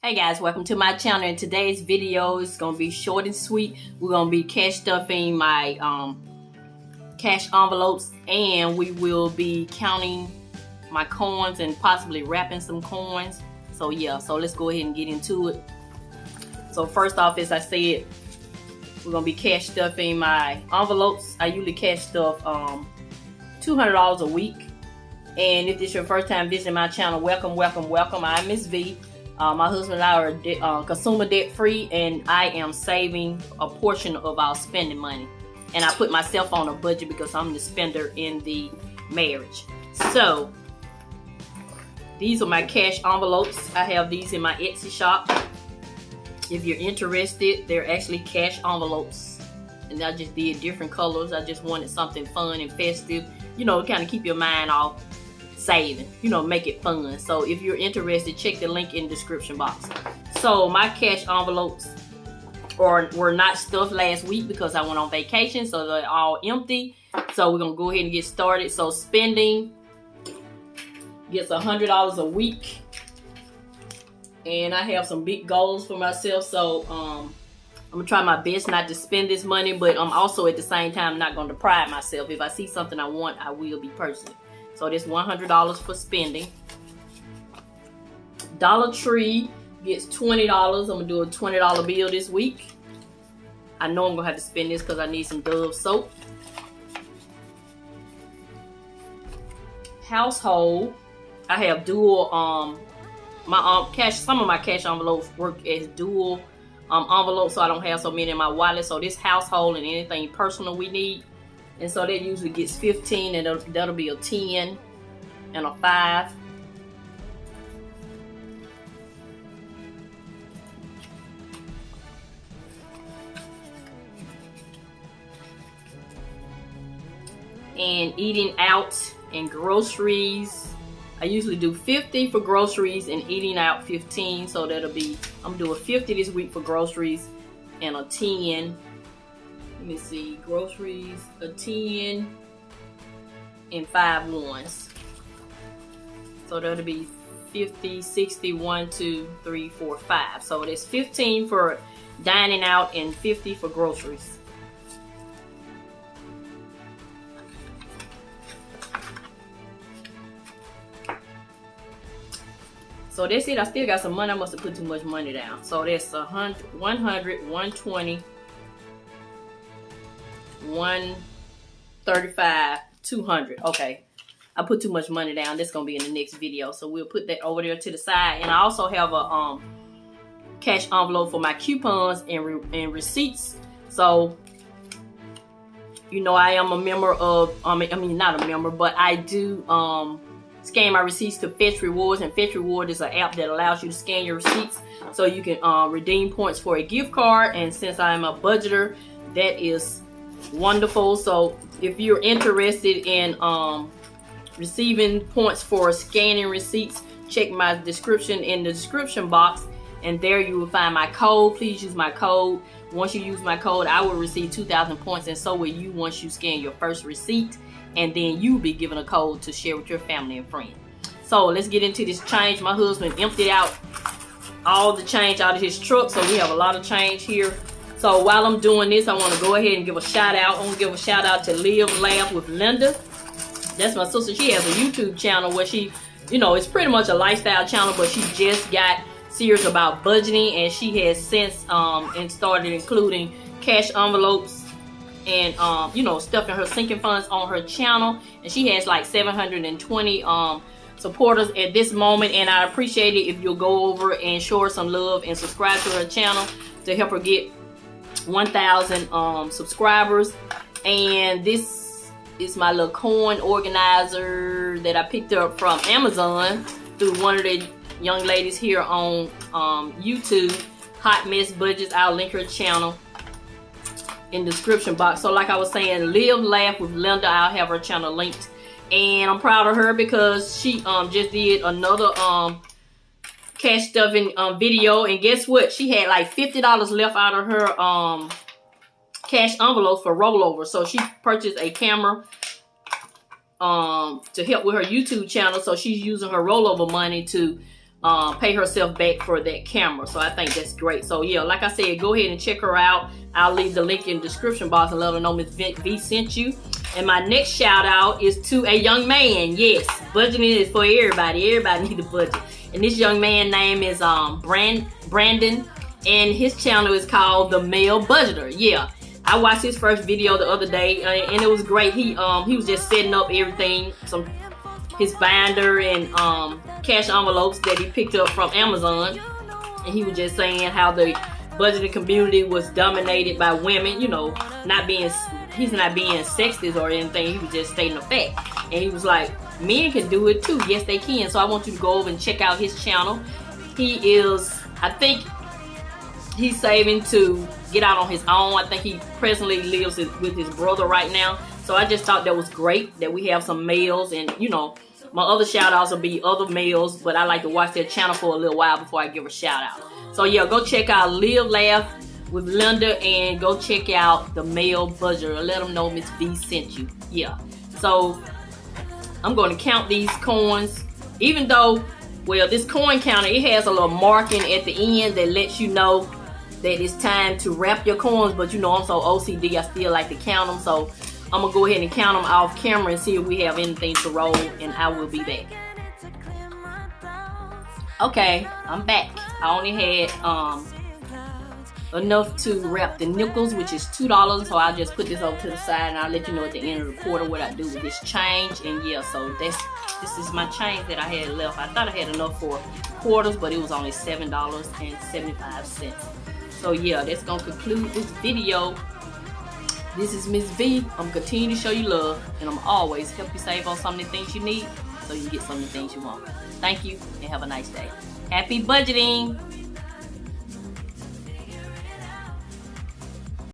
Hey guys, welcome to my channel. And today's video is going to be short and sweet. We're going to be cash stuffing my cash envelopes, and we will be counting my coins and possibly wrapping some coins. So yeah, so let's go ahead and get into it. So first off, as I said, we're going to be cash stuffing my envelopes. I usually cash stuff $200 a week. And if this is your first time visiting my channel, welcome, welcome, welcome. I'm Mrs Vee. My husband and I are consumer debt free, and I am saving a portion of our spending money. And I put myself on a budget because I'm the spender in the marriage. So these are my cash envelopes. I have these in my Etsy shop. If you're interested, they're actually cash envelopes. And I just did different colors. I just wanted something fun and festive, you know, kind of keep your mind off saving, you know, make it fun. So if you're interested, check the link in the description box. So my cash envelopes were not stuffed last week because I went on vacation, so they're all empty. So we're gonna go ahead and get started. So spending gets $100 a week, and I have some big goals for myself. So I'm gonna try my best not to spend this money, but I'm also at the same time not gonna deprive myself. If I see something I want, I will be purchasing. So this $100 for spending. Dollar Tree gets $20. I'm gonna do a $20 bill this week. I know I'm gonna have to spend this because I need some Dove soap. Household, I have dual some of my cash envelopes work as dual envelopes, so I don't have so many in my wallet. So this household and anything personal we need. And so that usually gets 15, and that'll be a 10 and a 5. And eating out and groceries, I usually do 50 for groceries and eating out 15. So that'll be, I'm doing 50 this week for groceries and a 10. Let me see, groceries, a 10, and 5 ones. So that'll be 50, 60, 1, 2, 3, 4, 5. So that's 15 for dining out and 50 for groceries. So that's it. I still got some money. I must have put too much money down. So that's 100, 120, 135, 200. Okay, I put too much money down. That's gonna be in the next video, so we'll put that over there to the side. And I also have a cash envelope for my coupons and receipts. So you know, I am a member of I mean not a member, but I do scan my receipts to Fetch Rewards, and Fetch Reward is an app that allows you to scan your receipts so you can redeem points for a gift card. And since I'm a budgeter, that is wonderful. So if you're interested in receiving points for scanning receipts, check my description in the description box, and there you will find my code. Please use my code. Once you use my code, I will receive 2,000 points, and so will you once you scan your first receipt, and then you'll be given a code to share with your family and friends. So let's get into this change. My husband emptied out all the change out of his truck, so we have a lot of change here. So while I'm doing this, I want to go ahead and give a shout out. I want to give a shout out to Live Laugh with Linda. That's my sister. She has a YouTube channel where she, you know, it's pretty much a lifestyle channel, but she just got serious about budgeting, and she has since and started including cash envelopes and you know, stuff in her sinking funds on her channel. And she has like 720 supporters at this moment, and I appreciate it if you'll go over and show her some love and subscribe to her channel to help her get 1,000 subscribers. And this is my little coin organizer that I picked up from Amazon through one of the young ladies here on YouTube, Hot Mess Budgets. I'll link her channel in the description box. So like I was saying, Live Laugh with Linda, I'll have her channel linked, and I'm proud of her because she just did another cash stuffing video, and guess what, she had like $50 left out of her cash envelopes for rollover. So she purchased a camera to help with her YouTube channel, so she's using her rollover money to pay herself back for that camera. So I think that's great. So yeah, like I said, go ahead and check her out. I'll leave the link in the description box and let her know Miss Vee sent you. And my next shout out is to a young man. Yes, budgeting is for everybody. Everybody need a budget. And this young man name is Brandon, and his channel is called The Male Budgeter. Yeah, I watched his first video the other day, and it was great. He was just setting up everything, his binder and cash envelopes that he picked up from Amazon, and he was just saying how the budgeting community was dominated by women. You know, he's not being sexist or anything. He was just stating a fact, and he was like, men can do it too. Yes, they can. So I want you to go over and check out his channel. He is, I think he's saving to get out on his own. I think he presently lives with his brother right now. So I just thought that was great that we have some males, and you know, my other shout outs will be other males, but I like to watch their channel for a little while before I give a shout out. So yeah, go check out Live Laugh with Linda, and go check out The Male Budgeter. Let them know Miss Vee sent you. Yeah. So I'm going to count these coins, even though, well, this coin counter, it has a little marking at the end that lets you know that it's time to wrap your coins, but you know I'm so OCD, I still like to count them. So I'm going to go ahead and count them off camera and see if we have anything to roll, and I will be back. Okay, I'm back. I only had enough to wrap the nickels, which is $2, so I'll just put this over to the side, and I'll let you know at the end of the quarter what I do with this change. And yeah, so this is my change that I had left. I thought I had enough for quarters, but it was only $7.75. So yeah, that's gonna conclude this video. This is Miss Vee. I'm continuing to show you love, and I'm always help you save on some of the things you need so you can get some of the things you want. Thank you, and have a nice day. Happy budgeting!